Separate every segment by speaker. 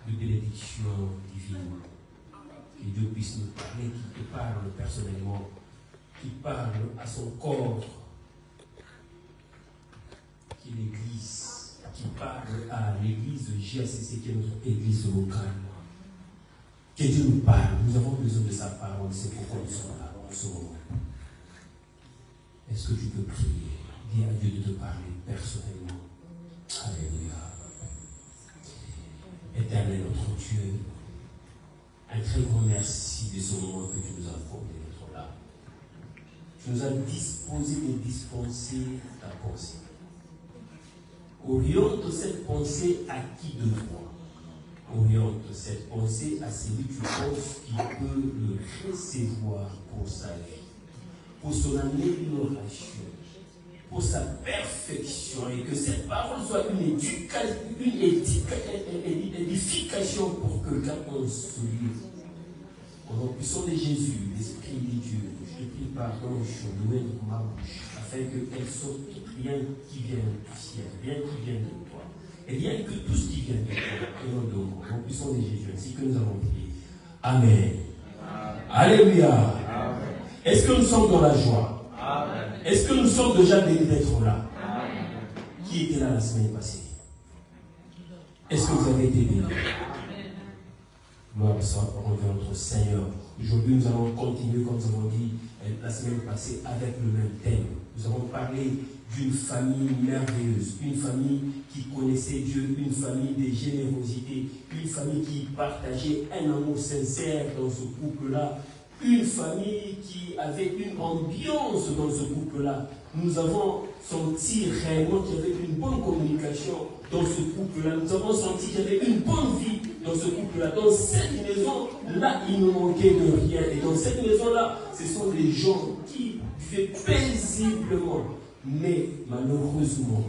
Speaker 1: de bénédiction divine. Que Dieu puisse nous parler, qu'il te parle personnellement, qu'il parle à son corps, qui est l'Église, qui parle à l'Église JACC, qui est notre Église locale. Que Dieu nous parle, nous avons besoin de sa parole, c'est pourquoi nous sommes là en ce moment. Est-ce que tu peux prier? Dis à Dieu de te parler personnellement. Alléluia. Éternel notre Dieu, un très grand merci de ce moment que tu nous as accordé d'être là. Tu nous as disposé de dispenser ta pensée. Oriente cette pensée à qui de toi? Oriente cette pensée à celui que tu penses qui peut le recevoir pour sa vie, pour son amélioration, pour sa perfection, et que cette parole soit une édification pour que quelqu'un se livre. Au nom puissant de Jésus, l'Esprit de Dieu, je te prie pardon, je loue ma bouche, afin qu'elle sorte rien qui vient du ciel, rien qui vient de toi, et rien que tout ce qui vient de toi, et non de moi. Au nom puissant de Jésus, ainsi que nous avons prié. Amen. Alléluia. Est-ce que nous sommes dans la joie? Amen. Est-ce que nous sommes déjà bénis d'être là? Amen. Qui était là la semaine passée? Est-ce que vous avez été bénis? Gloire soit envers notre Seigneur. Aujourd'hui, nous allons continuer, comme nous avons dit la semaine passée, avec le même thème. Nous avons parlé d'une famille merveilleuse, une famille qui connaissait Dieu, une famille de générosité, une famille qui partageait un amour sincère dans ce couple-là, une famille qui avait une ambiance dans ce couple-là. Nous avons senti réellement qu'il y avait une bonne communication dans ce couple-là. Nous avons senti qu'il y avait une bonne vie dans ce couple-là. Dans cette maison-là, il ne manquait de rien. Et dans cette maison-là, ce sont des gens qui vivaient paisiblement. Mais malheureusement,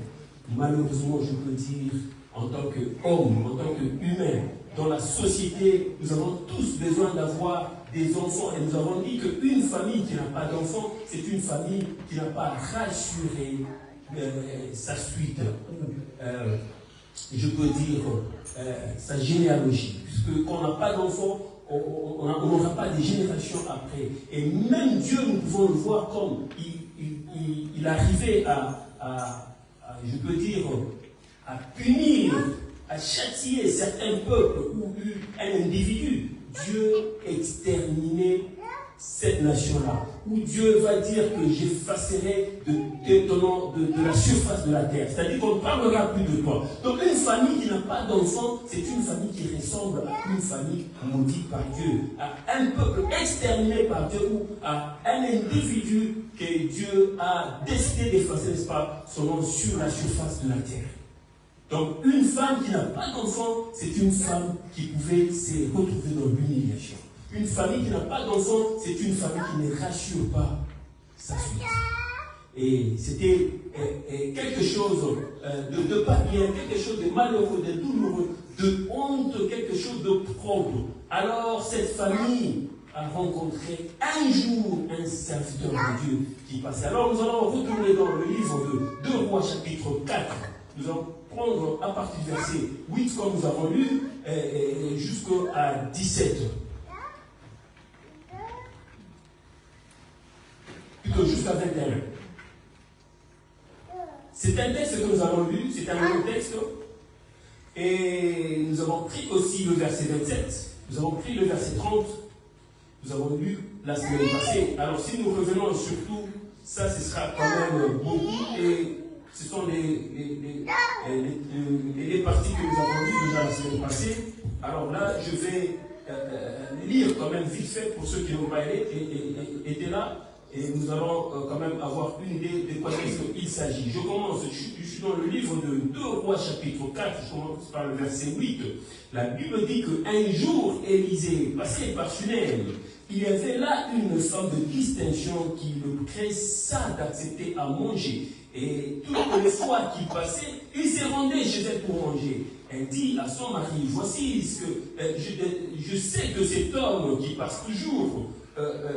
Speaker 1: je peux dire, en tant qu'homme, en tant qu'humain, dans la société, nous avons tous besoin d'avoir des enfants. Et nous avons dit qu'une famille qui n'a pas d'enfants, c'est une famille qui n'a pas rassuré sa suite. Je peux dire sa généalogie. Puisque quand on n'a pas d'enfants, on n'aura pas de générations après. Et même Dieu, nous pouvons le voir comme il arrivait je peux dire, à punir, à châtier certains peuples ou un individu. Dieu exterminait cette nation-là, où Dieu va dire que j'effacerai de la surface de la terre. C'est-à-dire qu'on ne parlera plus de toi. Donc une famille qui n'a pas d'enfants, c'est une famille qui ressemble à une famille maudite par Dieu, à un peuple exterminé par Dieu, ou à un individu que Dieu a décidé d'effacer, n'est-ce pas, son nom sur la surface de la terre. Donc une femme qui n'a pas d'enfant, c'est une femme qui pouvait se retrouver dans l'humiliation. Une famille qui n'a pas d'enfant, c'est une famille qui ne rassure pas sa suite. Et c'était quelque chose de pas bien, quelque chose de malheureux, de douloureux, de honte, quelque chose de propre. Alors cette famille a rencontré un jour un serviteur de Dieu qui passait. Alors nous allons retourner dans le livre de 2 Rois chapitre 4. Nous allons prendre à partir du verset 8 comme nous avons lu jusqu'à 17. Plutôt jusqu'à 21. C'est un texte que nous avons lu, c'est un long texte. Et nous avons pris aussi le verset 27, nous avons pris le verset 30, nous avons lu la semaine passée. Alors si nous revenons surtout, ça ce sera quand même beaucoup, et ce sont les parties que nous avons lues déjà la semaine passée. Alors là, je vais lire quand même vite fait pour ceux qui n'ont pas été là. Et nous allons quand même avoir une idée de quoi il s'agit. Je commence, je suis dans le livre de 2 Rois chapitre 4, je commence par le verset 8. La Bible dit qu'un jour, Élisée passait par Sunem. Il y avait là une femme de distinction qui le pressa d'accepter à manger. Et toutes les fois qu'il passait, il se rendait chez elle pour manger. Elle dit à son mari, voici ce que je sais que cet homme qui passe toujours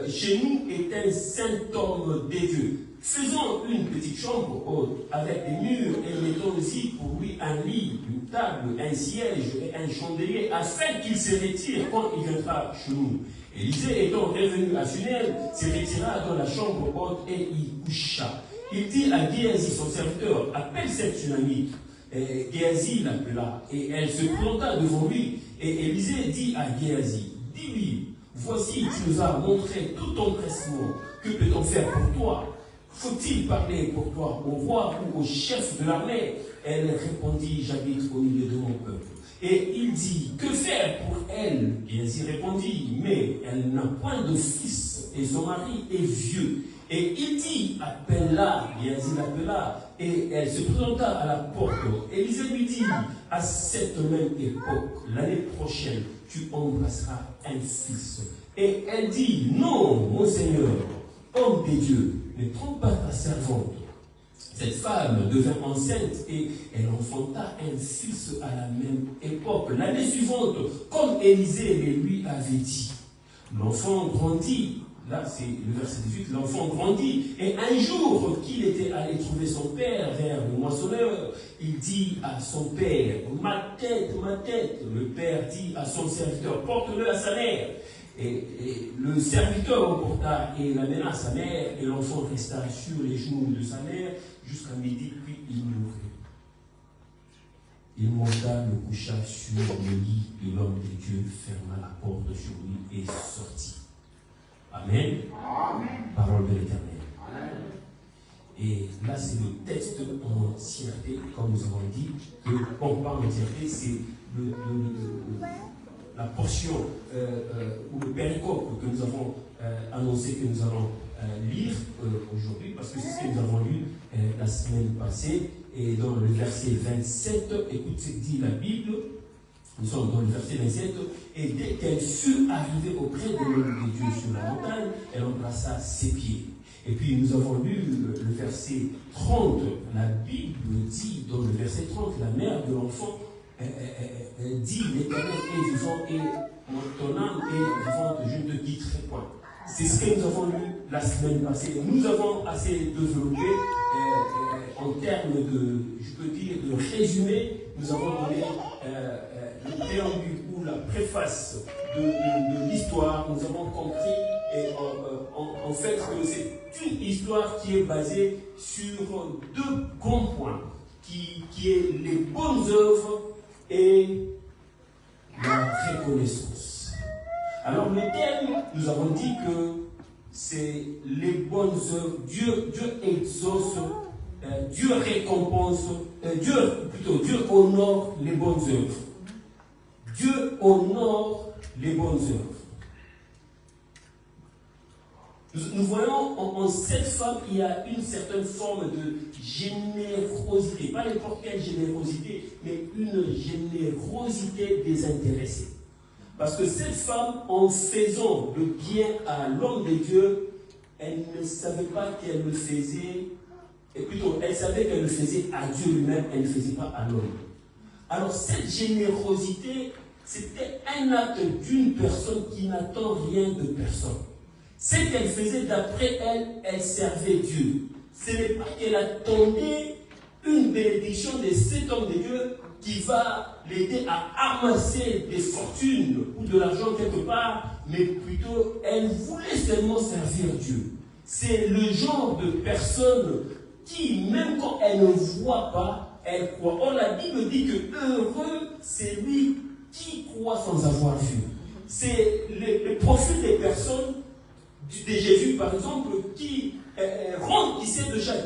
Speaker 1: chez nous est un saint homme des dieux. Faisons une petite chambre haute avec des murs et mettons-y pour lui un lit, une table, un siège et un chandelier afin qu'il se retire quand il viendra chez nous. Élisée étant revenu à Sunem, se retira dans la chambre haute et y coucha. Il dit à Géasi, son serviteur, appelle cette Sunamite. Géasi l'appela et elle se planta devant lui. Et Élisée dit à Géasi, dis-lui, voici tu nous as montré tout ton pressement. Que peut-on faire pour toi? Faut-il parler pour toi au roi ou au chef de l'armée? Elle répondit, j'habite au milieu de mon peuple. Et il dit, que faire pour elle? Géasi répondit, mais elle n'a point de fils et son mari est vieux. Et il dit, appelle-la. Géasi l'appela et elle se présenta à la porte. Élisée lui dit, à cette même époque, l'année prochaine, tu embrasseras un fils. Et elle dit, non, mon Seigneur, homme des dieux, ne trompe pas ta servante. Cette femme devint enceinte et elle enfanta un fils à la même époque. L'année suivante, comme Élisée le lui avait dit, l'enfant grandit. Là, c'est le verset 18. L'enfant grandit. Et un jour qu'il était allé trouver son père vers le moissonneur, il dit à son père, ma tête, ma tête. Le père dit à son serviteur, porte-le à sa mère. Et le serviteur emporta et l'amena à sa mère, et l'enfant resta sur les genoux de sa mère jusqu'à midi, puis il mourut. Il monta, le coucha sur le lit de l'homme de Dieu, ferma la porte sur lui et sortit. Amen. Amen. Parole de l'Éternel. Et là, c'est le texte en entièreté, comme nous avons dit, que on parle en entièreté, c'est la portion ou le péricope que nous avons annoncé, que nous allons lire aujourd'hui, parce que c'est ce que nous avons lu la semaine passée. Et dans le verset 27, écoute ce que dit la Bible. Nous sommes dans le verset 27. Et dès qu'elle fut arrivée auprès de l'homme de Dieu sur la montagne, elle embrassa ses pieds. Et puis nous avons lu le verset 30. La Bible dit dans le verset 30, la mère de l'enfant dit, l'Éternel est vivant et ton âme est vivante, je ne te quitterai point. C'est ce que nous avons lu la semaine passée. Nous avons assez développé en termes de, je peux dire, de résumé. Nous avons donné le préambule ou la préface de l'histoire. Nous avons compris en fait que c'est une histoire qui est basée sur deux grands points, qui est les bonnes œuvres et la reconnaissance. Alors le thème, nous avons dit que c'est les bonnes œuvres. Dieu exauce, Dieu récompense, Dieu honore les bonnes œuvres. Dieu honore les bonnes œuvres. Nous voyons en cette femme, il y a une certaine forme de générosité. Pas n'importe quelle générosité, mais une générosité désintéressée. Parce que cette femme, en faisant le bien à l'homme de Dieu, elle ne savait pas qu'elle le faisait, et plutôt, elle savait qu'elle le faisait à Dieu lui-même, elle ne le faisait pas à l'homme. Alors cette générosité, c'était un acte d'une personne qui n'attend rien de personne. Ce qu'elle faisait d'après elle, elle servait Dieu. Ce n'est pas qu'elle attendait une bénédiction de cet homme de Dieu qui va l'aider à amasser des fortunes ou de l'argent quelque part, mais plutôt elle voulait seulement servir Dieu. C'est le genre de personne qui, même quand elle ne voit pas, elle croit. Or, la Bible dit que heureux, c'est lui qui croit sans avoir vu. C'est le profil des personnes de Jésus, par exemple, qui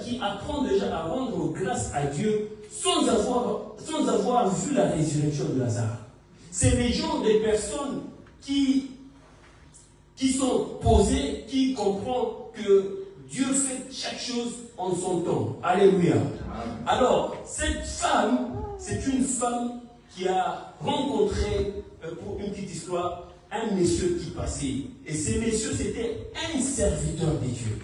Speaker 1: qui apprend déjà à rendre grâce à Dieu sans avoir vu la résurrection de Lazare. C'est les gens des personnes qui sont posées, qui comprennent que Dieu fait chaque chose en son temps. Alléluia. Alors, cette femme, c'est une femme qui a rencontré, pour une petite histoire, un monsieur qui passait. Et ce monsieur, c'était un serviteur de Dieu.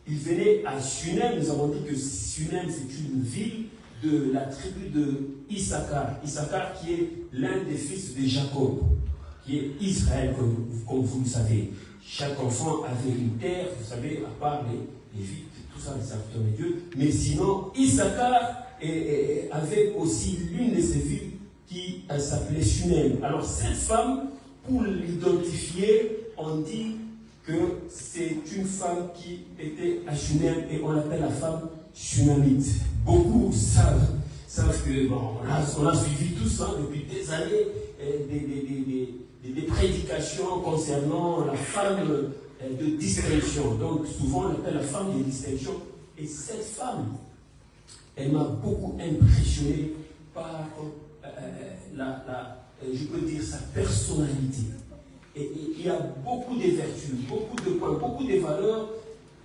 Speaker 1: Il venait à Sunem. Nous avons dit que Sunem, c'est une ville de la tribu de Issachar. Issachar qui est l'un des fils de Jacob. qui est Israël, comme vous le savez. Chaque enfant avait une terre, vous savez, à part les filles, tout ça, les serviteurs de Dieu. Mais sinon, Issachar avait aussi l'une de ses filles qui s'appelait Shunem. Alors cette femme, pour l'identifier, on dit que c'est une femme qui était à Shunem et on l'appelle la femme Shunamite. Beaucoup savent que, bon, on a suivi tout ça depuis des années, des prédications concernant la femme de distinction. Donc souvent on l'appelle la femme de distinction. Et cette femme, elle m'a beaucoup impressionné par je peux dire sa personnalité. Et il y a beaucoup de vertus, beaucoup de points, beaucoup de valeurs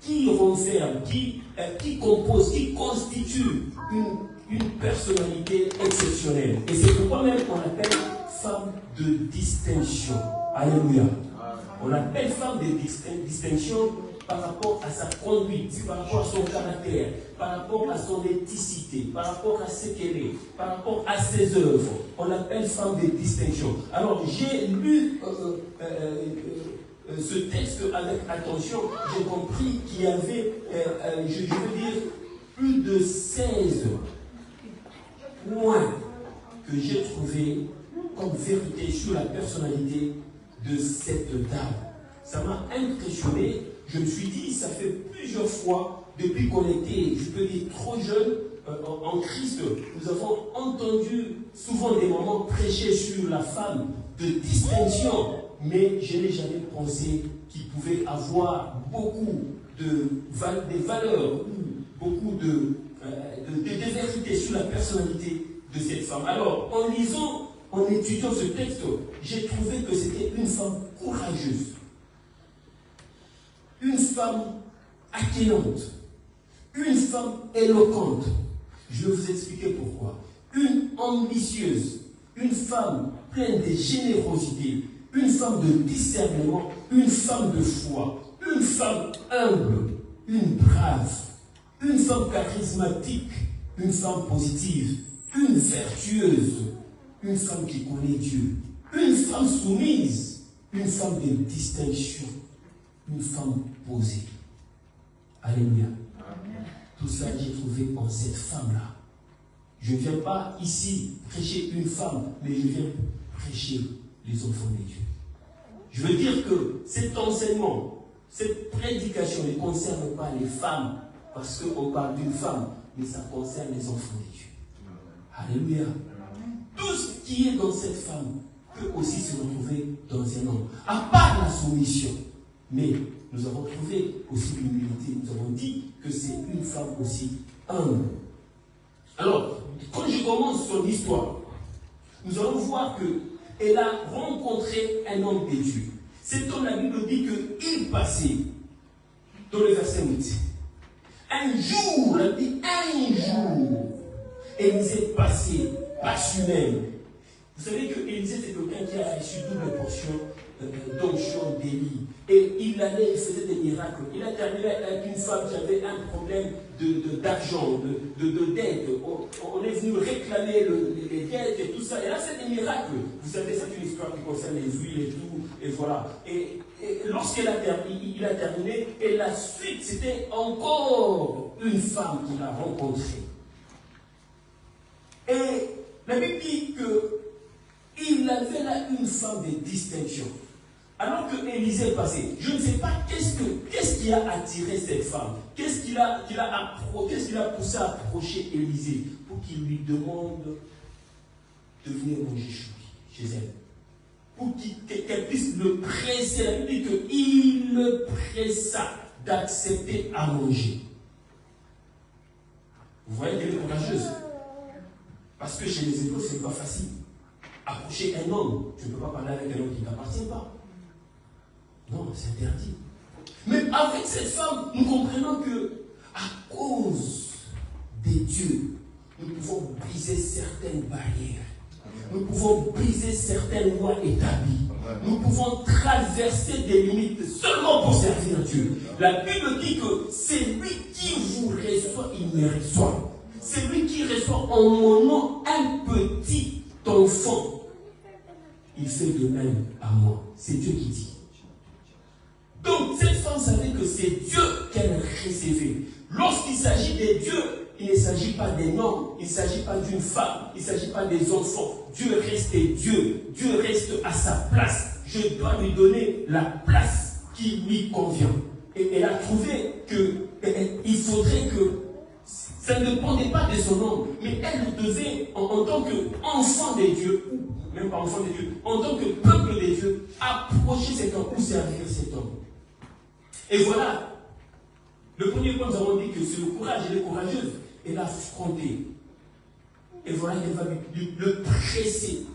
Speaker 1: qui renferment, qui composent, qui constituent une personnalité exceptionnelle. Et c'est pourquoi même on l'appelle femme de distinction. Alléluia. On l'appelle femme de distinction par rapport à sa conduite, par rapport à son caractère, par rapport à son éthicité, par rapport à ce qu'elle est, par rapport à ses œuvres. On l'appelle femme de distinction. Alors j'ai lu ce texte avec attention, j'ai compris qu'il y avait, je veux dire, plus de 16 points que j'ai trouvés comme vérité sur la personnalité de cette dame. Ça m'a impressionné. Je me suis dit, ça fait plusieurs fois, depuis qu'on était, je peux dire, trop jeunes en Christ, nous avons entendu souvent des moments prêcher sur la femme de distinction, mais je n'ai jamais pensé qu'il pouvait avoir beaucoup des valeurs, beaucoup de vérités sur la personnalité de cette femme. Alors, en lisant, en étudiant ce texte, j'ai trouvé que c'était une femme courageuse, une femme accueillante, une femme éloquente. Je vais vous expliquer pourquoi. Une ambitieuse, une femme pleine de générosité, une femme de discernement, une femme de foi, une femme humble, une brave, une femme charismatique, une femme positive, une vertueuse, une femme qui connaît Dieu, une femme soumise, une femme de distinction, une femme posée. Alléluia. Amen. Tout ça, j'ai trouvé en cette femme-là. Je ne viens pas ici prêcher une femme, mais je viens prêcher les enfants de Dieu. Je veux dire que cet enseignement, cette prédication ne concerne pas les femmes, parce qu'on parle d'une femme, mais ça concerne les enfants de Dieu. Alléluia. Tout ce qui est dans cette femme peut aussi se retrouver dans un homme. À part la soumission. Mais nous avons trouvé aussi l'humilité. Nous avons dit que c'est une femme aussi humble. Alors, quand je commence son histoire, nous allons voir qu'elle a rencontré un homme de Dieu. Cet homme, la Bible dit qu'il passait, dans le verset 8. Un jour, elle dit un jour, Élisée passait par Shunem. Vous savez que Élisée, c'est quelqu'un qui a reçu double portion d'onction d'Élie. Et il allait, il faisait des miracles. Il a terminé avec une femme qui avait un problème d'argent, de dette. On est venu réclamer les dettes et tout ça. Elle a fait des miracles. Vous savez, c'est une histoire qui concerne les huiles et tout. Et voilà. Et lorsqu'il a terminé, et la suite, c'était encore une femme qu'il a rencontrée. Et la Bible dit qu'il avait là une femme de distinction. Alors que Élisée passait, je ne sais pas qu'est-ce qui a attiré cette femme. Qu'est-ce qui l'a poussé à approcher Élisée pour qu'il lui demande de venir manger chez elle. Pour qu'elle puisse le presser. La Bible dit qu'il le pressa d'accepter à manger. Vous voyez qu'elle est courageuse. Parce que chez les Hébreux, ce n'est pas facile. Approcher un homme, tu ne peux pas parler avec un homme qui ne t'appartient pas. Non, c'est interdit. Mais avec cette femme, nous comprenons que, à cause des dieux, nous pouvons briser certaines barrières. Nous pouvons briser certaines lois établies. Nous pouvons traverser des limites seulement pour servir Dieu. La Bible dit que c'est lui qui vous reçoit, il me reçoit. C'est lui qui reçoit en mon nom un petit enfant. il fait de même à moi. C'est Dieu qui dit. Donc, cette femme savait que c'est Dieu qu'elle recevait. Lorsqu'il s'agit des dieux, il ne s'agit pas des hommes, il ne s'agit pas d'une femme, il ne s'agit pas des enfants. Dieu reste Dieu. Dieu reste à sa place. Je dois lui donner la place qui lui convient. Et elle a trouvé qu'il faudrait que ça ne dépendait pas de son homme, mais elle devait, en tant qu'enfant des dieux, ou même pas enfant des dieux, en tant que peuple des dieux, approcher cet homme ou servir cet homme. Et voilà, le premier point, nous avons dit que c'est le courage, elle est courageuse, elle a affronté. Et voilà, elle va le presser,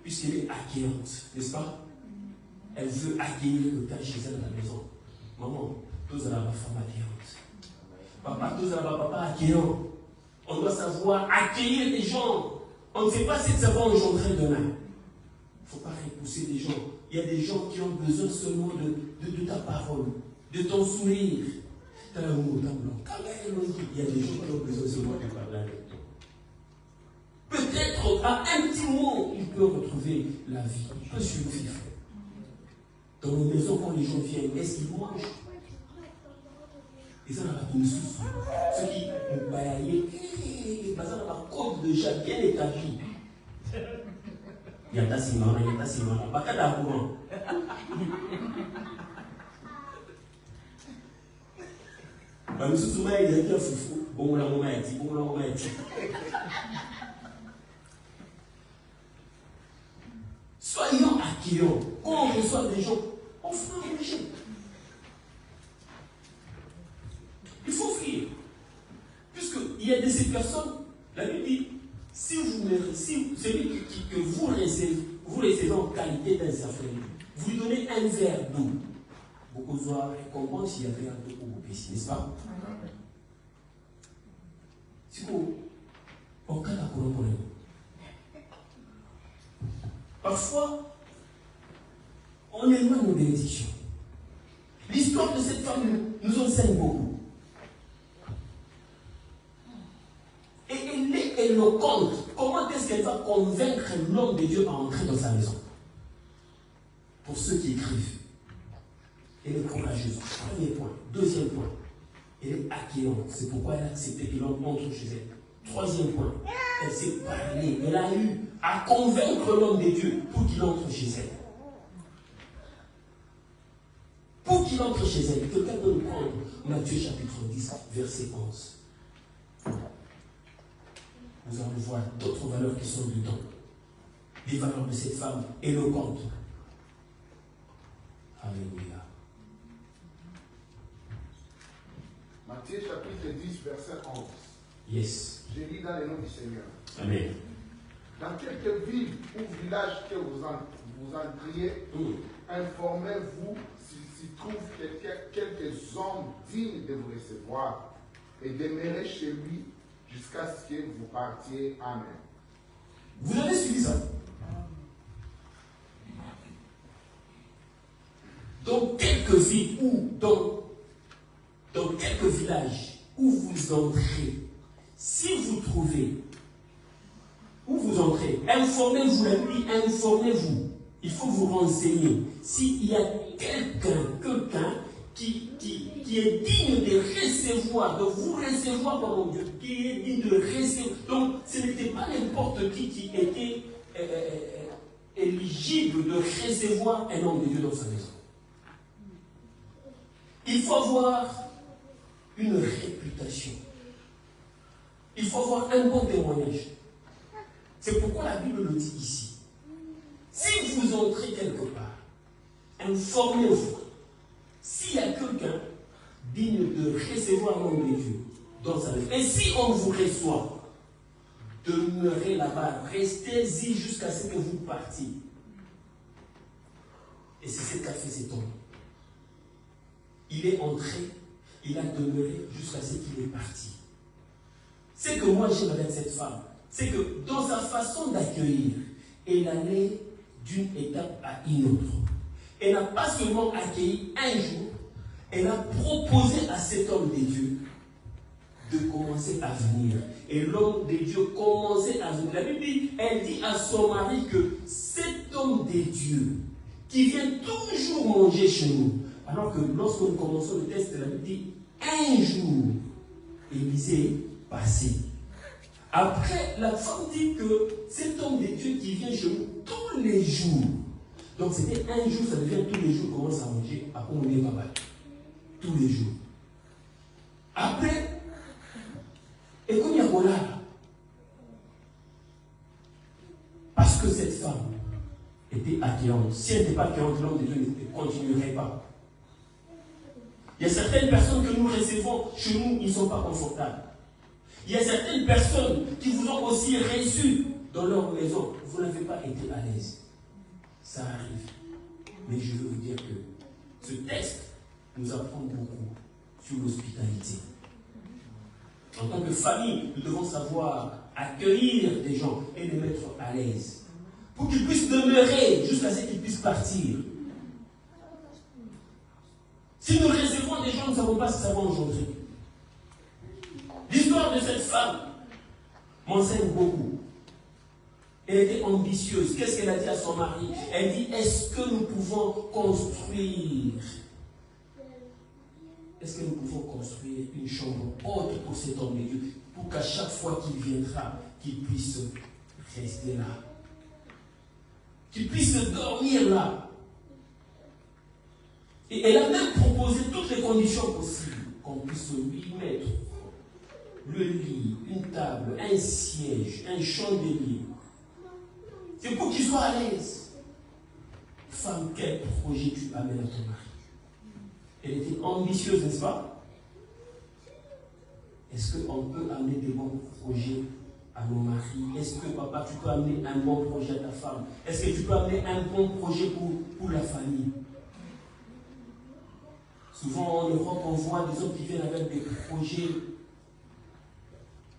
Speaker 1: puisqu'elle est accueillante, n'est-ce pas? Elle veut accueillir le Père chez elle à la maison. Maman, tous à la femme accueillante. Papa, tous à la papa accueillant. On doit savoir accueillir les gens. On ne fait pas ce que ça va engendrer demain. Il ne faut pas repousser les gens. Il y a des gens qui ont besoin seulement de ta parole, de ton sourire. Il y a des gens qui ont besoin seulement de parler avec toi. Peut-être à un petit mot, il peut retrouver la vie. Il peut survivre. Dans nos maisons, quand les gens viennent, est-ce qu'ils mangent? Et ça, on a tout sous. Ceux qui nous baillent, parce qu'on a un code déjà bien établi. Il y a ta Simon, pas qu'à la courant. Mais souvent, il y a un foufou. Bon, la maman est dit. Soyons accueillants. Quand on reçoit des gens, on fera manger. Il faut offrir. Puisqu'il y a de ces personnes, la Bible dit, si celui que vous recevez en qualité d'un serviteur, vous lui donnez un verre d'eau, beaucoup auront récompense s'il y avait un peu au péché, n'est-ce pas? C'est quoi? En cas d'accord pour nous. Parfois, on éloigne nos bénédictions. L'histoire de cette femme nous enseigne beaucoup. Et elle est éloquente. Comment est-ce qu'elle va convaincre l'homme de Dieu à entrer dans sa maison? Pour ceux qui écrivent, elle est courageuse. Premier point. Deuxième point, elle est accueillante. C'est pourquoi elle a accepté que l'homme entre chez elle. Troisième point, elle s'est parlée. Elle a eu à convaincre l'homme de Dieu pour qu'il entre chez elle. Pour qu'il entre chez elle. Quelqu'un peut nous prendre Matthieu chapitre 10, verset 11. Nous allons voir d'autres valeurs qui sont dedans. Les valeurs de cette femme éloquente. Alléluia.
Speaker 2: Matthieu chapitre 10, verset 11.
Speaker 1: Yes.
Speaker 2: Je lis dans le nom du Seigneur.
Speaker 1: Amen.
Speaker 2: Dans quelque ville ou village que vous entriez, informez-vous s'il s'y trouve quelques hommes dignes de vous recevoir et demeurez chez lui jusqu'à ce que vous partiez. Amen.
Speaker 1: Vous avez suivi ça? Dans quelques villes ou dans quelques villages où vous entrez, si vous trouvez où vous entrez, informez-vous, la Bible dit informez-vous. Il faut vous renseigner. S'il y a quelqu'un qui est digne de recevoir, de vous recevoir par mon Dieu, qui est digne de recevoir. Donc, ce n'était pas n'importe qui était éligible de recevoir un homme de Dieu dans sa maison. Il faut avoir une réputation. Il faut avoir un bon témoignage. C'est pourquoi la Bible le dit ici. Si vous entrez quelque part, informez-vous. S'il y a quelqu'un digne de recevoir l'homme de Dieu dans sa maison, et si on vous reçoit, demeurez là-bas, restez-y jusqu'à ce que vous partiez. Et c'est ce qu'a fait cet homme. Il est entré, il a demeuré jusqu'à ce qu'il est parti. Ce que moi j'aime avec cette femme, c'est que dans sa façon d'accueillir, elle allait d'une étape à une autre. Elle n'a pas seulement accueilli un jour, elle a proposé à cet homme de Dieu de commencer à venir. Et l'homme de Dieu commençait à venir. La Bible dit, elle dit à son mari que cet homme de Dieu qui vient toujours manger chez nous, alors que lorsque nous commençons le texte, la Bible dit un jour, Élisée passait. Après, la femme dit que cet homme de Dieu qui vient chez nous tous les jours, donc c'était un jour, ça devient tous les jours, commence à manger, après on est pas tous les jours. Après, et comme il y a là, parce que cette femme était accueillante, si elle n'était pas accueillante, l'homme de Dieu ne continuerait pas. Il y a certaines personnes que nous recevons chez nous, ils ne sont pas confortables. Il y a certaines personnes qui vous ont aussi reçu dans leur maison. Vous n'avez pas été à l'aise. Ça arrive. Mais je veux vous dire que ce texte nous apprend beaucoup sur l'hospitalité. En tant que famille, nous devons savoir accueillir des gens et les mettre à l'aise. Pour qu'ils puissent demeurer jusqu'à ce qu'ils puissent partir. Si nous recevons des gens, nous ne savons pas ce que ça va engendrer. L'histoire de cette femme m'enseigne beaucoup. Elle était ambitieuse. Qu'est-ce qu'elle a dit à son mari? Elle dit, est-ce que nous pouvons construire? Est-ce que nous pouvons construire une chambre haute pour cet homme de Dieu, pour qu'à chaque fois qu'il viendra, qu'il puisse rester là, qu'il puisse dormir là? Et elle a même proposé toutes les conditions possibles, qu'on puisse lui mettre le lit, une table, un siège, un chandelier. C'est pour qu'il soit à l'aise. Femme, quel projet tu amènes à ton mari? Elle était ambitieuse, n'est-ce pas? Est-ce qu'on peut amener des bons projets à nos maris? Est-ce que, papa, tu peux amener un bon projet à ta femme? Est-ce que tu peux amener un bon projet pour la famille? Souvent, en Europe, on voit des hommes qui viennent avec des projets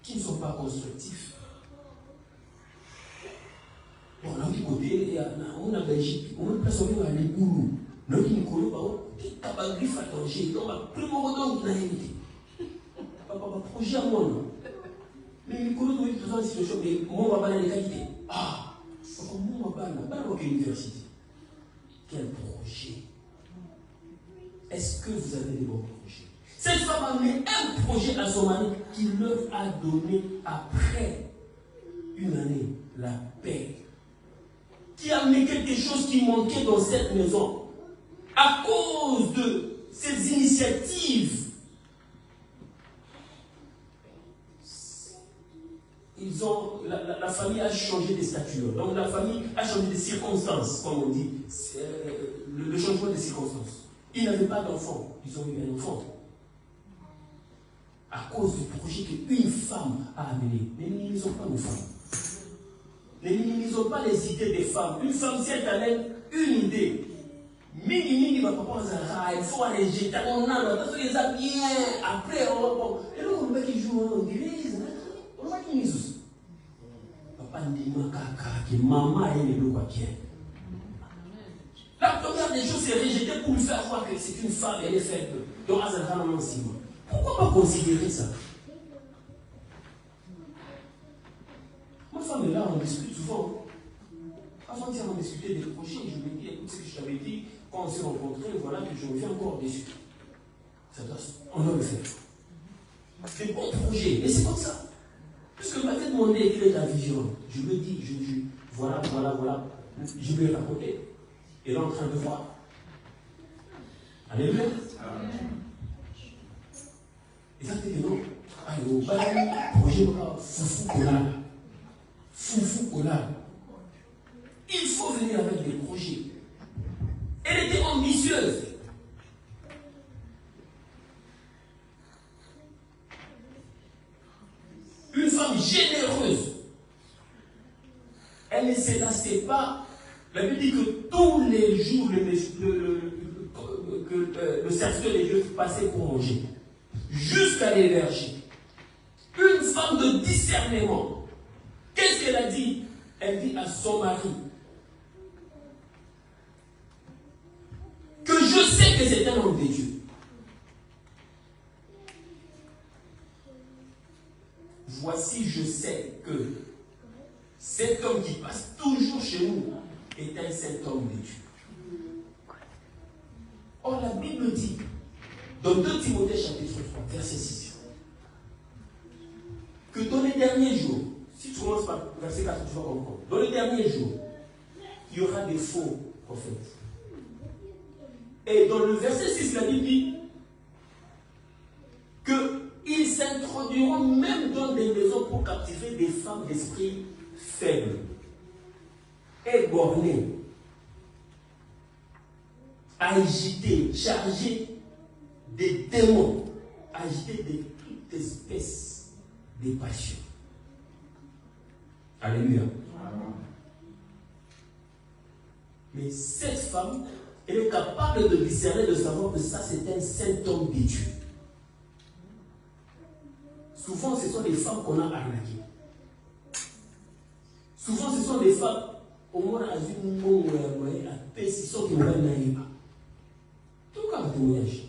Speaker 1: qui ne sont pas constructifs. Bon, là, du côté, on a Belgique, on a personne qui a les gourous. Là, qui nous connaît, qui a griffe à danger, donc, plus mon qui n'a été. Papa, projet à moi, non. Mais les connaît, oui, toujours en situation, mais moi, on va les qualités. Ah, papa, moi, on va pas l'université. Quel projet? Est-ce que vous avez des bons projets? Cette femme a amené un projet à son mari qui leur a donné après une année la paix. Qui a amené quelque chose qui manquait dans cette maison. À cause de ces initiatives, la famille a changé de statut. Donc la famille a changé de circonstances, comme on dit. Le changement de circonstances. Ils n'avaient pas d'enfant, ils ont eu un enfant. À cause du projet qu'une femme a amené. Ne minimisons pas nos femmes. Ne minimisons pas les idées des femmes. Une femme, si elle t'amène une idée, il va pas il faut aller jeter. On a les a bien. Après, on va. Et là, on va qui joue, on dit, on va qui mise. Papa dit, maman, elle est le quoi qui est. La première des choses, c'est rejeter pour lui faire croire que c'est une femme, elle est faible. Donc, pourquoi pas considérer ça? Ma femme est là, on discute souvent. Avant-hier, on discutait des projets. Je lui ai dit, écoute ce que je t'avais dit, quand on s'est rencontrés, voilà que je reviens encore dessus. On doit le faire. Des bons projets. Et c'est comme ça. Puisque ma tête demandé quelle est ta vision. Je lui ai dit, voilà. Je lui ai raconté. Et là, en train de voir. Alléluia. Exactement. Alors, projet foufou collab. Il faut venir avec des projets. Elle était ambitieuse. Une femme généreuse. Elle ne se lassait pas. La Bible dit que tous les jours, le serviteur de Dieu passait pour manger. Jusqu'à l'énergie. Une femme de discernement. Qu'est-ce qu'elle a dit? Elle dit à son mari que je sais que c'est un homme de Dieu. sais que cet homme qui passe toujours chez nous est un saint homme de Dieu. Or, la Bible dit, dans 2 Timothée chapitre 3, verset 6, que dans les derniers jours, si tu commences par verset 4, tu vas comprendre, dans les derniers jours, il y aura des faux prophètes. Et dans le verset 6, la Bible dit qu'ils s'introduiront même dans des maisons pour captiver des femmes d'esprit faible, éborgnées, agitées, chargées des démons, agitées de toute espèce de passions. Alléluia. Mais cette femme, elle est capable de discerner, de savoir que ça c'est un saint homme de Dieu. Souvent, ce sont des femmes qu'on a arnaquées. Souvent, ce sont des femmes, au moins à une mot à pécition qui ne n'arrive pas. Tout comme témoignage.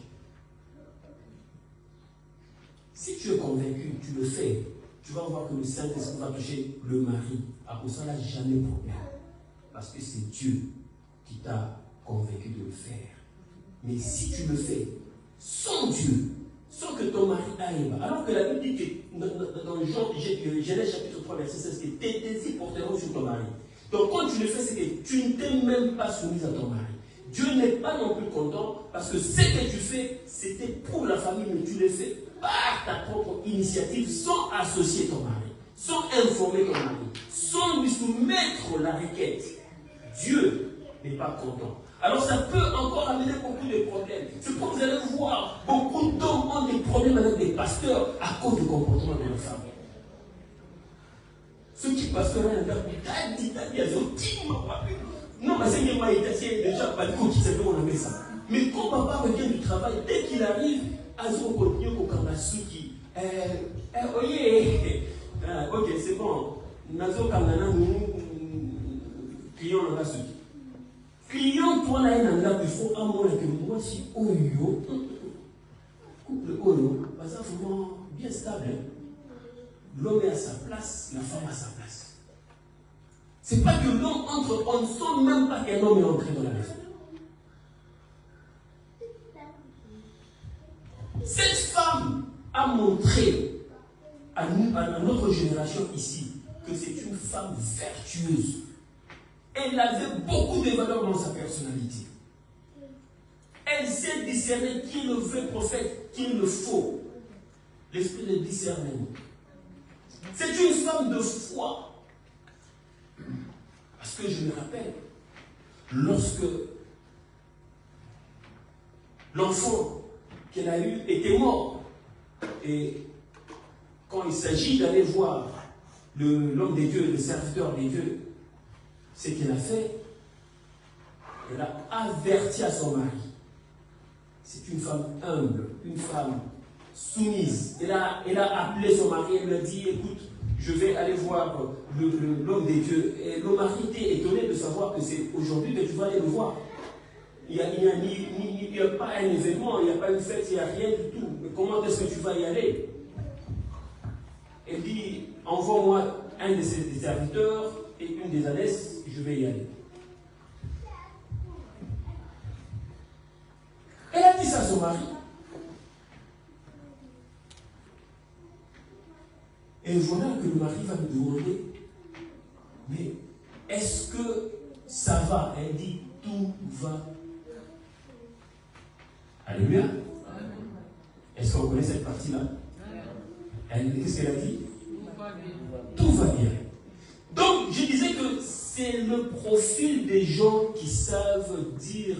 Speaker 1: Si tu es convaincu, tu le fais, tu vas voir que le Saint-Esprit va toucher le mari. À cause de ça, là, jamais problème. Parce que c'est Dieu qui t'a convaincu de le faire. Mais si tu le fais sans Dieu, sans que ton mari arrive, alors que la Bible dit que dans Genèse chapitre 3, verset 16, que tes désirs porteront sur ton mari. Donc quand tu le fais, c'est que tu ne t'es même pas soumise à ton mari. Dieu n'est pas non plus content parce que ce que tu fais, c'était pour la famille, mais tu le fais par ta propre initiative, sans associer ton mari, sans informer ton mari, sans lui soumettre la requête. Dieu n'est pas content. Alors ça peut encore amener beaucoup de problèmes. C'est pourquoi vous allez voir, beaucoup d'hommes ont des problèmes avec des pasteurs à cause du comportement de leur femme. Ceux qui pasteur un gars, non, mais c'est déjà pas de coup qui sait qu'on a mis ça. Mais quand papa revient du travail, dès qu'il arrive, Azo continue au Kamasuki. Ok, c'est bon. Nazo Kamana, nous crions dans la suite. Client, toi là, il faut un moment que moi, si Oyo, couple Oyo, parce que c'est vraiment bien stable. L'homme est à sa place, la femme à sa place. C'est pas que l'homme entre, on ne sent même pas qu'un homme est entré dans la maison. Cette femme a montré à nous, à notre génération ici, que c'est une femme vertueuse. Elle avait beaucoup de valeurs dans sa personnalité. Elle sait discerner qui est le vrai prophète, qui est le faux. L'esprit de discernement. C'est une femme de foi. Parce que je me rappelle, lorsque l'enfant qu'elle a eu était mort, et quand il s'agit d'aller voir l'homme des dieux, le serviteur des dieux, ce qu'elle a fait, elle a averti à son mari. C'est une femme humble, une femme soumise. Elle a appelé son mari, elle lui a dit, écoute, je vais aller voir l'homme des dieux. Et le mari était étonné de savoir que c'est aujourd'hui que tu vas aller le voir. Il n'y a pas un événement, il n'y a pas une fête, il n'y a rien du tout. Mais comment est-ce que tu vas y aller? Elle dit, envoie-moi un de ses serviteurs et une des ânesses, je vais y aller. Elle a dit ça à son mari. Et voilà que le mari va me demander, mais est-ce que ça va? Elle dit, tout va. Alléluia. Est-ce qu'on connaît cette partie-là? Qu'est-ce qu'elle a dit? Tout va bien. Donc, je disais que c'est le profil des gens qui savent dire,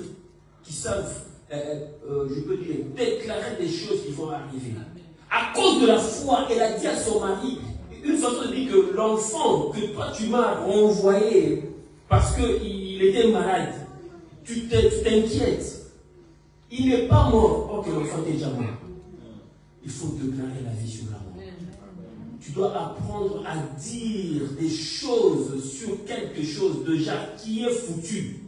Speaker 1: qui savent, je peux dire, déclarer des choses qui vont arriver. À cause de la foi, elle a dit à son mari, une façon de dire que l'enfant que toi tu m'as renvoyé parce qu'il était malade, tu t'inquiètes. Il n'est pas mort. Ok, l'enfant est déjà mort. Il faut déclarer la vie sur la mort. Tu dois apprendre à dire des choses sur quelque chose déjà qui est foutu.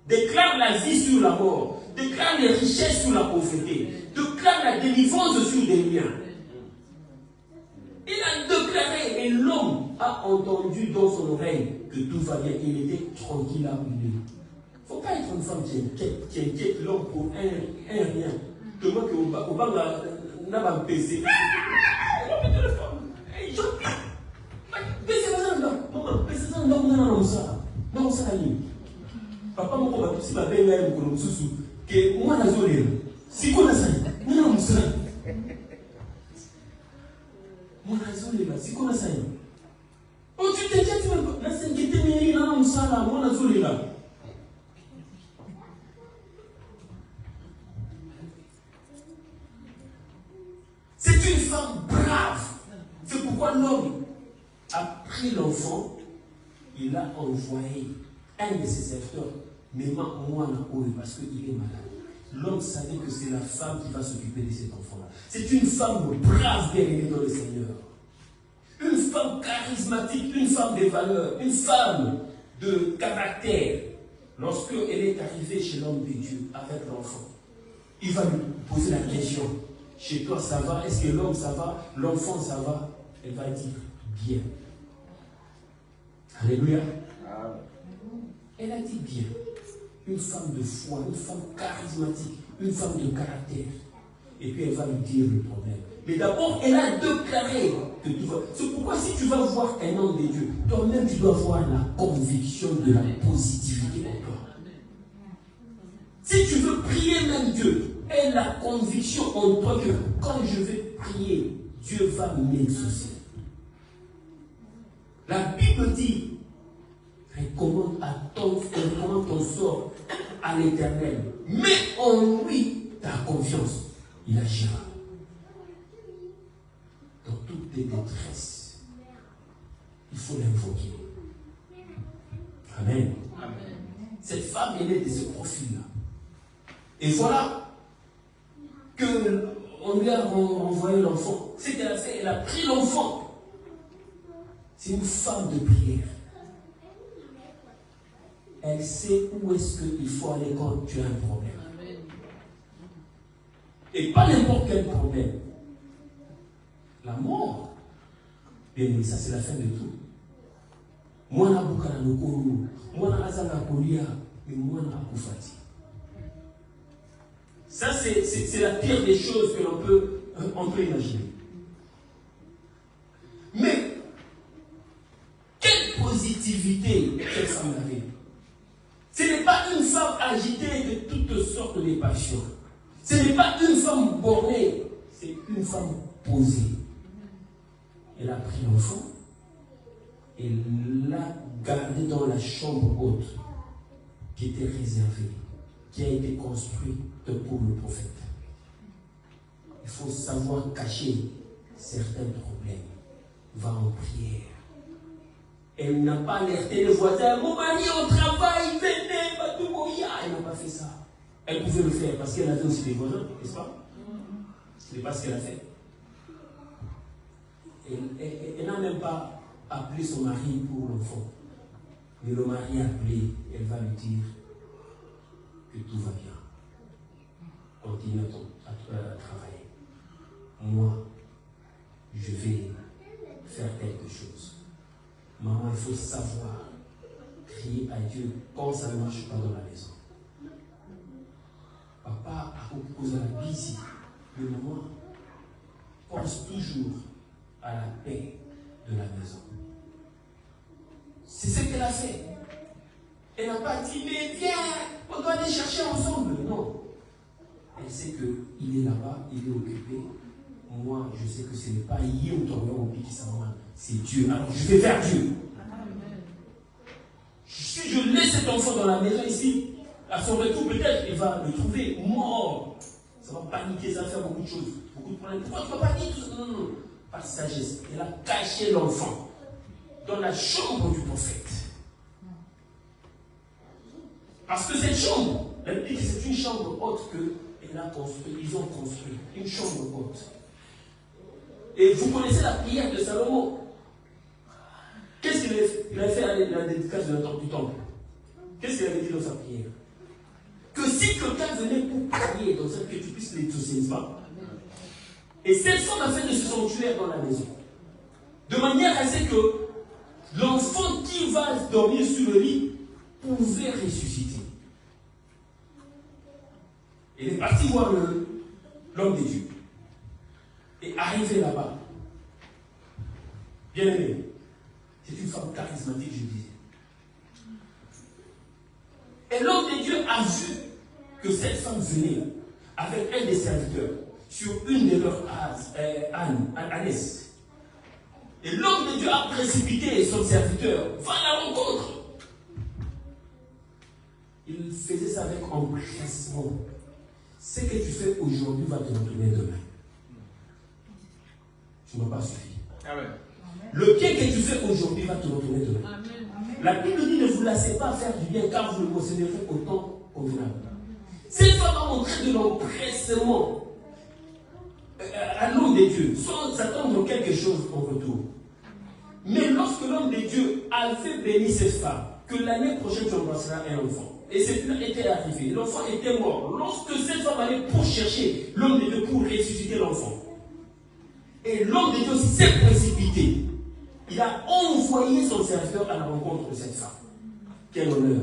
Speaker 1: Déclare la vie sur la mort. Déclare les richesses sur la pauvreté. Déclare la délivrance sur des liens. Il a déclaré et l'homme a entendu dans son oreille que tout va bien. Il était tranquille là où il est. Il ne faut pas être une femme qui inquiète l'homme pour un rien. Que moi, que Obama n'a pas baissé. Papa moko batusi babenga ye mokolo mosusu ke mwana azolela sikoyo nasali mwana mosali mwana azolela sikoyo nasali tu t'inquiètes même pas nasenkete mingi nana mosala mwana azolela. C'est une femme brave. C'est pourquoi l'homme a pris l'enfant, il a envoyé un de ses serviteurs, mais moi, parce qu'il est malade. L'homme savait que c'est la femme qui va s'occuper de cet enfant-là. C'est une femme brave, bien-aimée dans le Seigneur. Une femme charismatique, une femme de valeur, une femme de caractère. Lorsqu'elle est arrivée chez l'homme de Dieu avec l'enfant, il va lui poser la question. Chez toi, ça va? Est-ce que l'homme, ça va? L'enfant, ça va? Elle va dire bien. Alléluia. Elle a dit bien. Une femme de foi, une femme charismatique, une femme de caractère. Et puis elle va lui dire le problème. Mais d'abord, elle a déclaré que tu vas. C'est pourquoi si tu vas voir un homme de Dieu, toi-même tu dois avoir la conviction de la positivité en toi. Si tu veux prier même Dieu, aie la conviction en toi que quand je vais prier, Dieu va m'exaucer. La Bible dit, recommande ton sort à l'Éternel. Mets en lui ta confiance. Il agira. Dans toutes tes détresses, il faut l'invoquer. Amen. Amen. Cette femme, elle est de ce profil-là. Et voilà qu'on lui a envoyé l'enfant. C'est qu'elle a fait, elle a pris l'enfant. C'est une femme de prière. Elle sait où est-ce qu'il faut aller quand tu as un problème. Et pas n'importe quel problème. La mort. Bien, ça c'est la fin de tout. Moi, na bukana nokoro, moi na azala kolia, mais moi na akufati. Ça c'est la pire des choses que l'on peut imaginer. Mais quelle positivité cette femme avait. Ce n'est pas une femme agitée de toutes sortes de passions. Ce n'est pas une femme bornée. C'est une femme posée. Elle a pris l'enfant et l'a gardé dans la chambre haute qui était réservée, qui a été construite pour le prophète. Il faut savoir cacher certains problèmes. Va en prière. Elle n'a pas alerté les voisins. Mon mari au travail, venez, Batouboya. Elle n'a pas fait ça. Elle pouvait le faire parce qu'elle avait aussi des voisins, n'est-ce pas? Ce n'est pas ce qu'elle a fait. Elle n'a même pas appelé son mari pour l'enfant. Mais le mari a appelé, elle va lui dire que tout va bien. Continue à travailler. Moi, je vais faire quelque chose. Maman, il faut savoir crier à Dieu quand ça ne marche pas dans la maison. Papa a proposé la busy, mais maman pense toujours à la paix de la maison. C'est ce qu'elle a fait. Elle n'a pas dit, mais viens, on doit aller chercher ensemble. Non. Elle sait qu'il est là-bas, il est occupé. Moi, je sais que ce n'est pas Yé ou Torno ou Piki Saman, c'est Dieu. Alors je vais vers Dieu. Si je laisse cet enfant dans la maison ici, à son retour, peut-être il va le trouver mort. Ça va paniquer, ça va faire beaucoup de choses, beaucoup de problèmes. Pourquoi tu ne vas pas dire tout ça? Non. Par sagesse. Elle a caché l'enfant dans la chambre du prophète. Parce que cette chambre, elle dit que c'est une chambre haute qu'elle a construite. Ils ont construit une chambre haute. Et vous connaissez la prière de Salomon. Qu'est-ce qu'il a fait à la dédicace de du temple? Qu'est-ce qu'il avait dit dans sa prière? Que si quelqu'un venait pour prier dans cette, que tu puisses l'exaucer, n'est-ce pas? Et cette femme a fait de ce sanctuaire dans la maison. De manière à ce que l'enfant qui va dormir sur le lit pouvait ressusciter. Il est parti voir l'homme de Dieu. Et arrivé là-bas, bien aimé, c'est une femme charismatique, je disais. Et l'homme de Dieu a vu que cette femme venait avec un des serviteurs sur une de leurs ânesses. Et l'homme de Dieu a précipité son serviteur, va à la rencontre. Il faisait ça avec empressement. Ce que tu fais aujourd'hui va te retourner demain. Tu n'as pas suffi. Amen. Le bien que tu fais aujourd'hui va te retourner demain. Amen. La Bible dit ne vous laissez pas faire du bien car vous le posséderez au temps convenable. Cette femme a montré de l'empressement à l'homme de Dieu sans attendre quelque chose en retour. Mais lorsque l'homme de Dieu avait béni cette femme, que l'année prochaine tu embrasseras un enfant. Et c'est était arrivé. L'enfant était mort. Lorsque cette femme allait pour chercher l'homme de Dieu pour ressusciter l'enfant, et l'homme de Dieu s'est précipité. Il a envoyé son serviteur à la rencontre de cette femme. Quel honneur.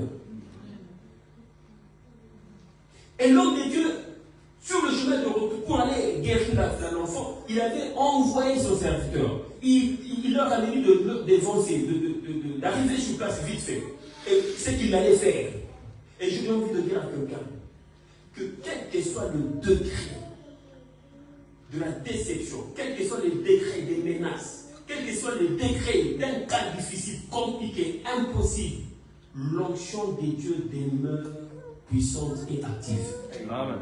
Speaker 1: Et l'homme de Dieu, sur le chemin de retour pour aller guérir l'enfant, il avait envoyé son serviteur. Il leur avait dit d'avancer, d'arriver sur place vite fait. Et ce qu'il allait faire. Et j'ai envie de dire à quelqu'un que quel que soit le degré de la déception, quels que soient les degrés des menaces, quels que soient les degrés d'un cas difficile, compliqué, impossible, l'onction de Dieu demeure puissante et active. Amen.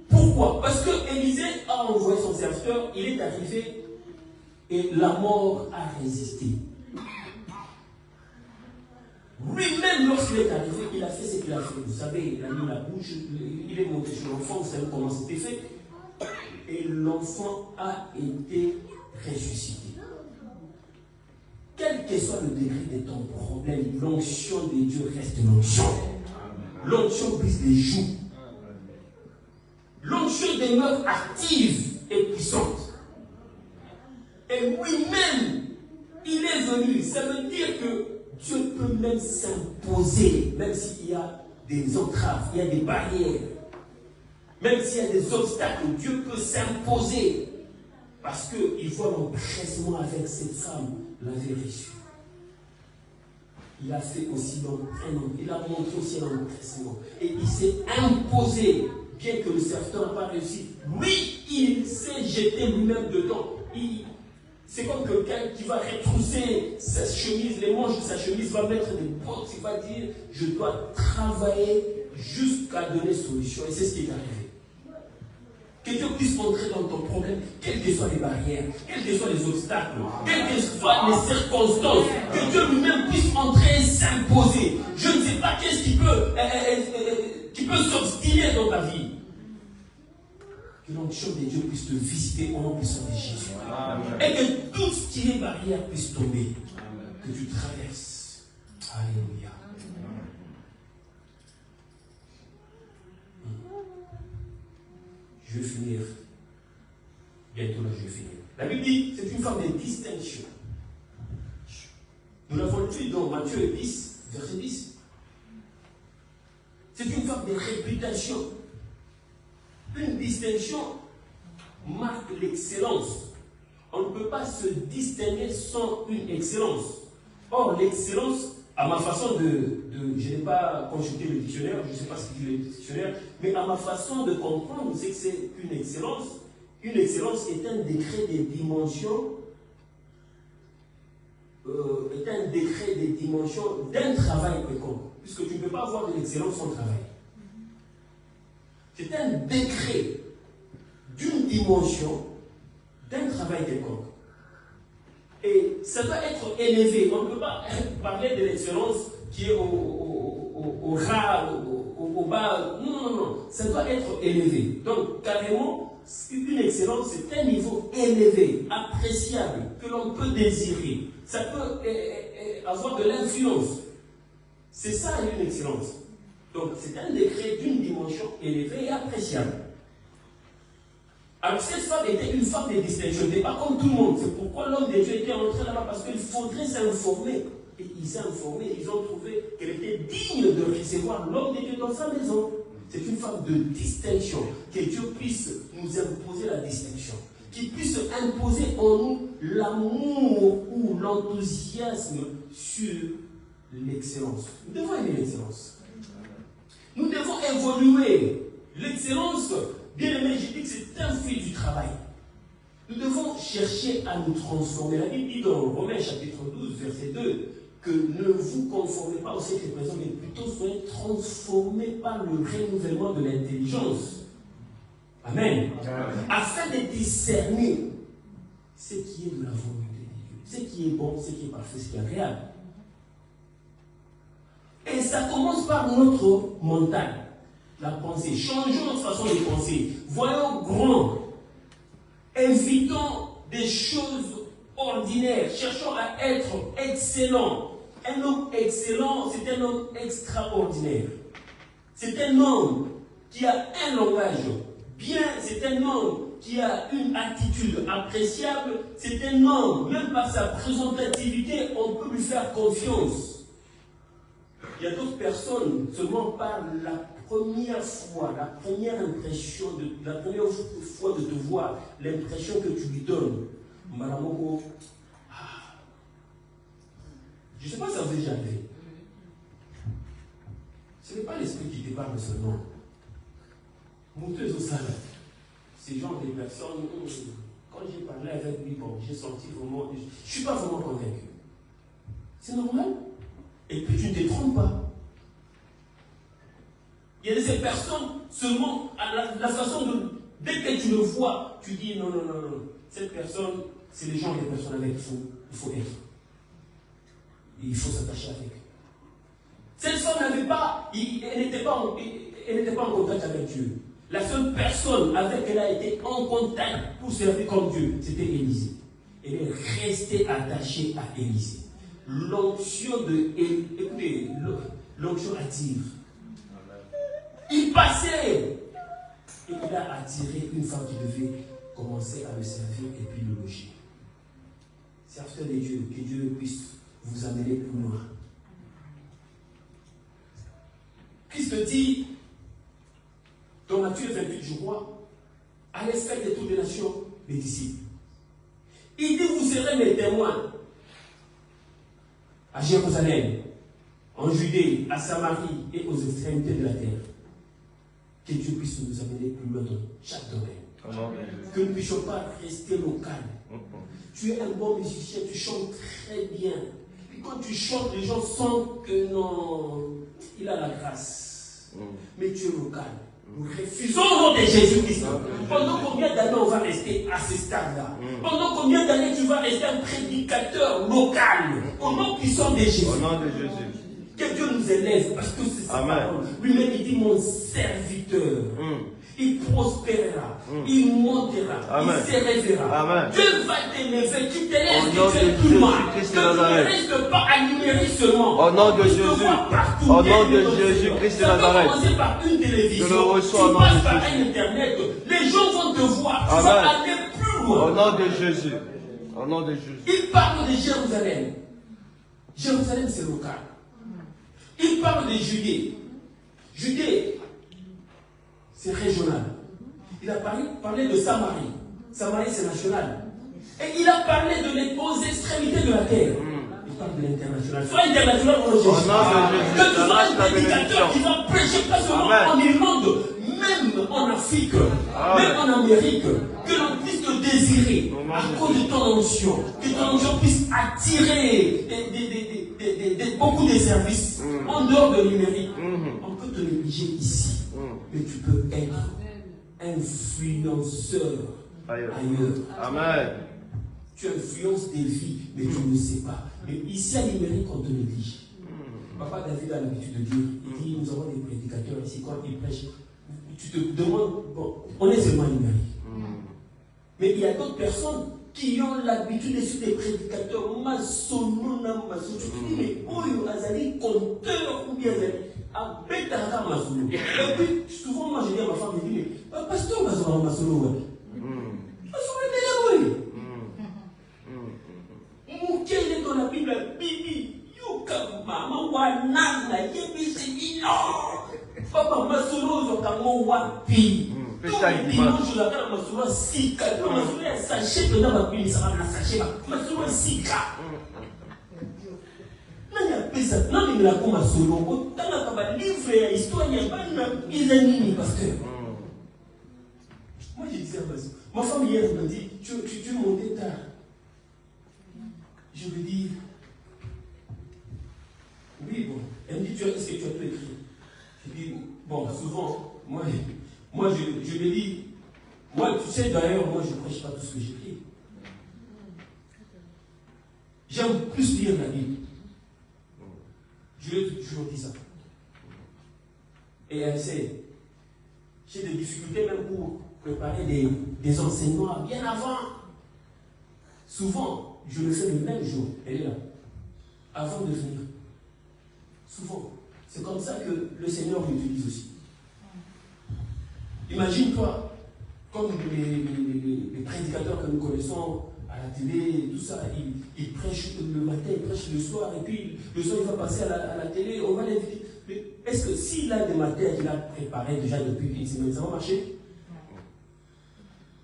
Speaker 1: Pourquoi? Parce que Élisée a envoyé son serviteur, il est arrivé et la mort a résisté. Lui-même, lorsqu'il est arrivé, il a fait ce qu'il a fait. Vous savez, il a mis la bouche, il est monté sur l'enfant, vous savez comment c'était fait. Et l'enfant a été ressuscité. Quel que soit le degré de ton problème, l'onction de Dieu reste l'onction. L'onction brise les joues. L'onction demeure active et puissante. Et lui-même, il est venu. Ça veut dire que Dieu peut même s'imposer, même s'il y a des entraves, il y a des barrières, même s'il y a des obstacles, Dieu peut s'imposer parce qu'il voit l'empressement avec cette femme, l'avait reçue. Il a fait aussi l'entraînement, il a montré aussi l'empressement et il s'est imposé, bien que le serviteur n'a pas réussi. Lui, il s'est jeté lui-même dedans. C'est comme quelqu'un qui va retrousser sa chemise, les manches de sa chemise, va mettre des bottes, il va dire je dois travailler jusqu'à donner solution. Et c'est ce qui est arrivé. Que Dieu puisse entrer dans ton problème, quelles que soient les barrières, quels que soient les obstacles, quelles que soient les circonstances, que Dieu lui-même puisse entrer et s'imposer. Je ne sais pas qu'est-ce qui peut s'obstiner dans ta vie. Que l'onction de Dieu puisse te visiter au nom puissant de Jésus. Amen. Et que tout ce qui est barrière puisse tomber. Amen. Que tu traverses. Alléluia. Je vais finir. Bientôt là, je vais finir. La Bible dit, c'est une forme de distinction. Nous l'avons lu dans Matthieu 10, verset 10. C'est une forme de réputation. Une distinction marque l'excellence. On ne peut pas se distinguer sans une excellence. Or, l'excellence, à ma façon je n'ai pas consulté le dictionnaire, je ne sais pas ce qu'il dit le dictionnaire, mais à ma façon de comprendre, c'est que c'est une excellence. Une excellence est un décret des dimensions, d'un travail quelconque. Puisque tu ne peux pas avoir de l'excellence sans travail. C'est un décret d'une dimension, d'un travail quelconque. Et ça doit être élevé. On ne peut pas parler de l'excellence qui est au ras, au bas. Non. Ça doit être élevé. Donc, carrément, une excellence, c'est un niveau élevé, appréciable, que l'on peut désirer. Ça peut avoir de l'influence. C'est ça une excellence. Donc, c'est un décret d'une dimension élevée et appréciable. Alors cette femme était une femme de distinction, elle n'était pas comme tout le monde. C'est pourquoi l'homme de Dieu était entré là-bas, parce qu'il faudrait s'informer. Et il s'est informé, ils ont trouvé qu'elle était digne de recevoir l'homme de Dieu dans sa maison. C'est une femme de distinction. Que Dieu puisse nous imposer la distinction. Qu'il puisse imposer en nous l'amour ou l'enthousiasme sur l'excellence. Nous devons aimer l'excellence. Nous devons évoluer. L'excellence, bien aimé, j'ai dit que c'est un fruit du travail. Nous devons chercher à nous transformer. La Bible dit dans Romains chapitre 12, verset 2, que ne vous conformez pas au siècle présent, mais plutôt soyez transformés par le renouvellement de l'intelligence. Amen. Afin de discerner ce qui est de la volonté de Dieu, ce qui est bon, ce qui est parfait, ce qui est agréable. Et ça commence par notre mental, la pensée. Changeons notre façon de penser. Voyons grand. Évitons des choses ordinaires. Cherchons à être excellents. Un homme excellent, c'est un homme extraordinaire. C'est un homme qui a un langage bien, c'est un homme qui a une attitude appréciable, c'est un homme, même par sa présentativité, on peut lui faire confiance. Il y a d'autres personnes, seulement par la première fois, la première impression, la première fois de te voir, l'impression que tu lui donnes, Maramoko, je ne sais pas si ça vous est déjà arrivé. Ce n'est pas l'esprit qui te parle seulement. Monteuse au salaire. Ces gens de personnes, quand j'ai parlé avec lui, bon, j'ai senti vraiment, je ne suis pas vraiment convaincu. C'est normal. Et puis tu ne te trompes pas. Il y a ces personnes, seulement à la façon de. Dès que tu le vois, tu dis non. Cette personne, c'est les gens, les personnes avec qui il faut être. Et il faut s'attacher avec. Cette femme n'avait pas, elle n'était pas en contact avec Dieu. La seule personne avec laquelle elle a été en contact pour servir comme Dieu, c'était Élisée. Elle est restée attachée à Élisée. L'onction écoutez, l'onction attire. Il passait et il a attiré une femme qui devait commencer à le servir et puis le loger. Serviteur de Dieu, que Dieu puisse vous amener plus loin. Christ dit dans Matthieu 28, je crois, allez faire de toutes les nations les disciples. Il dit, vous serez mes témoins à Jérusalem, en Judée, à Samarie et aux extrémités de la terre. Que Dieu puisse nous amener plus loin dans chaque domaine. Que nous ne puissions pas rester local. Tu es un bon musicien, tu chantes très bien. Et quand tu chantes, les gens sentent que non, il a la grâce. Mais tu es local. Nous refusons au nom de Jésus-Christ. Pendant combien d'années on va rester à ce stade-là? Pendant combien d'années tu vas rester un prédicateur local? Au nom puissant de Jésus. Au nom de Jésus. Que Dieu nous élève, parce que c'est sa parole. Lui-même, il dit mon serviteur. Il prospérera, il montera, il s'élèvera. Dieu va t'élever, tu t'élèves, tu fais tout mal. Que tu ne restes pas à numérique seulement. Au nom de Jésus. Au nom de Jésus-Christ de Nazareth. Ça peut commencer par une télévision. Tu passes par un internet. Les gens vont te voir. Tu vas aller plus loin. Au nom de Jésus. Au nom de Jésus. Il parle de Jérusalem. Jérusalem, c'est local. Il parle de Judée. Judée, c'est régional. Il a parlé de Samarie. Samarie, c'est national. Et il a parlé aux extrémités de la terre. Il parle de l'international. Sois international au nom de Jésus. Que tu sois un prédicateur qui va prêcher pas seulement en Irlande, même en Afrique, même en Amérique. Que l'on puisse te désirer à cause de ton onction. Que ton onction puisse attirer beaucoup de services en dehors de numérique. On peut te négliger ici. Mais tu peux être influenceur ailleurs. Amen. Tu influences des vies, mais tu ne le sais pas. Mais ici à numérique, on te néglige. Papa David a l'habitude de dire, il dit, nous avons des prédicateurs ici, quand ils prêchent, tu te demandes, bon, on est seulement numérique. Mais il y a d'autres personnes qui ont l'habitude de suivre des prédicateurs, tu te dis, mais Oyo Azali, conteur ou bien Azali. Et puis, souvent, moi, je dis à ma femme, je dis, mais pasteur Mazora Masolo, la yébi, c'est dit non. Papa, ma solo, je wapi. Tout le dimanche, je la ma solo, sika. Ma solo, elle sachet que dans ma pile, ça va la sachet. Ma solo, sika. Non, mais la comme solo, dans la livre, histoire, il n'y a pas de pasteur. Moi, je disais à ma femme hier, elle m'a dit, tu es monté tard. Je lui dis, oui, bon. Elle me dit, est-ce que tu as tout écrit? Je dis, bon, souvent, moi je lui dis, moi, tu sais, d'ailleurs, moi, je ne prêche pas tout ce que j'écris. J'aime plus lire la Bible. Je lui ai toujours dit ça. Et elle sait, j'ai des difficultés même pour préparer des enseignements bien avant. Souvent, je le fais le même jour. Elle est là. Avant de venir. Souvent. C'est comme ça que le Seigneur l'utilise aussi. Imagine-toi, comme les prédicateurs que nous connaissons à la télé, tout ça, ils prêchent le matin, ils prêchent le soir, et puis le soir il va passer à la télé, on va l'inviter. Mais est-ce que s'il a des matins qu'il a préparés déjà depuis une semaine, ça va marcher?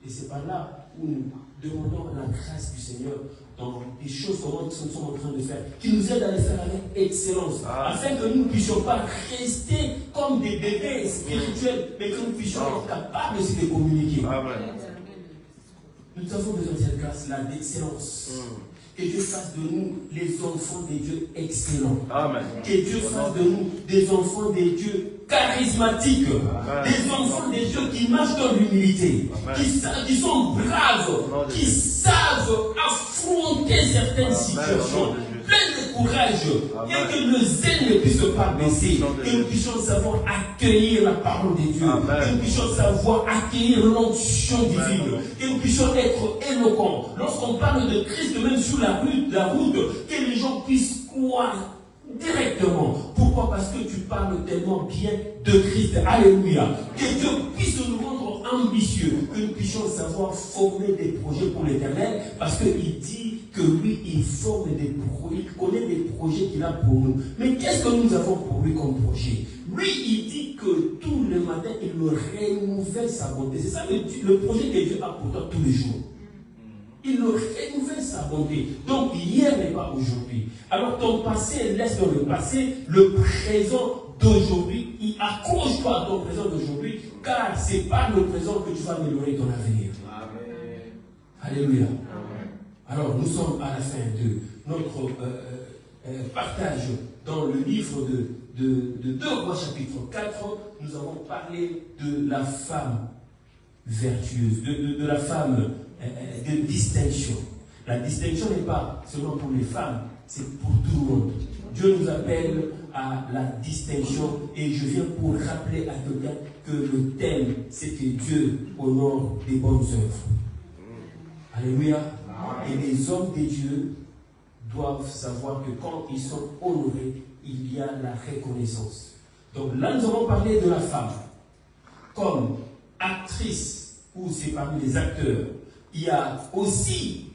Speaker 1: Et c'est par là où nous demandons la grâce du Seigneur dans des choses que nous sommes en train de faire, qui nous aide à les faire avec excellence, afin que nous ne puissions pas rester comme des bébés spirituels, mais que nous puissions être capables aussi de communiquer. Amen. Nous avons besoin de cette grâce-là d'excellence. Que Dieu fasse de nous les enfants des dieux excellents. Amen. Que Dieu fasse de nous des enfants des dieux charismatiques. Amen. Des enfants des dieux qui marchent dans l'humilité. Qui sont braves. Qui savent affronter certaines situations. Plein de courage. Amen. Et que le zèle ne puisse pas baisser. Que nous puissions savoir accueillir la parole de Dieu. Amen. Que nous puissions savoir accueillir l'onction divine. Que nous puissions être éloquents. Lorsqu'on parle de Christ, même sur la route, que les gens puissent croire directement. Pourquoi? Parce que tu parles tellement bien de Christ. Alléluia. Que Dieu puisse nous rendre ambitieux. Que nous puissions savoir former des projets pour l'éternel. Parce qu'il dit que lui, il forme des projets. Il connaît des projets qu'il a pour nous. Mais qu'est-ce que nous avons pour lui comme projet? Lui, il dit que tous les matins, il me renouvelle sa bonté. C'est ça le projet que Dieu a pour toi tous les jours. Il renouvelle sa bonté. Donc, hier n'est pas aujourd'hui. Alors, ton passé, laisse dans le passé, le présent d'aujourd'hui. Accroche-toi à ton présent d'aujourd'hui, car c'est par le présent que tu vas améliorer ton avenir. Amen. Alléluia. Amen. Alors, nous sommes à la fin de notre partage dans le livre de 2 Rois chapitre 4. Nous avons parlé de la femme vertueuse, de la femme de distinction. La distinction n'est pas seulement pour les femmes, c'est pour tout le monde. Dieu nous appelle à la distinction et je viens pour rappeler à quelqu'un que le thème, c'est que Dieu honore des bonnes œuvres. Alléluia. Et les hommes de Dieu doivent savoir que quand ils sont honorés, il y a la reconnaissance. Donc là, nous avons parlé de la femme comme actrice, ou c'est parmi les acteurs. Il y a aussi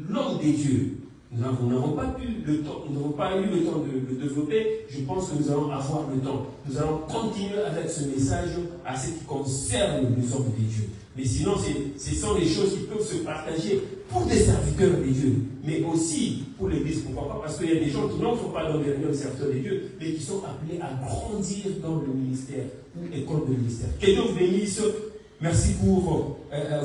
Speaker 1: l'homme des dieux. Nous n'avons pas eu le temps de le développer. Je pense que nous allons avoir le temps. Nous allons continuer avec ce message à ce qui concerne les hommes des dieux. Mais sinon, ce sont des choses qui peuvent se partager pour des serviteurs des dieux, mais aussi pour l'Église. Pourquoi pas? Parce qu'il y a des gens qui n'entrent pas dans les réunions de serviteurs des dieux, mais qui sont appelés à grandir dans le ministère ou école de ministère. Que Dieu vous bénisse. Merci pour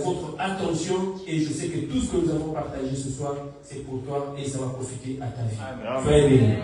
Speaker 1: votre attention et je sais que tout ce que nous avons partagé ce soir, c'est pour toi et ça va profiter à ta vie. Soyez bénis.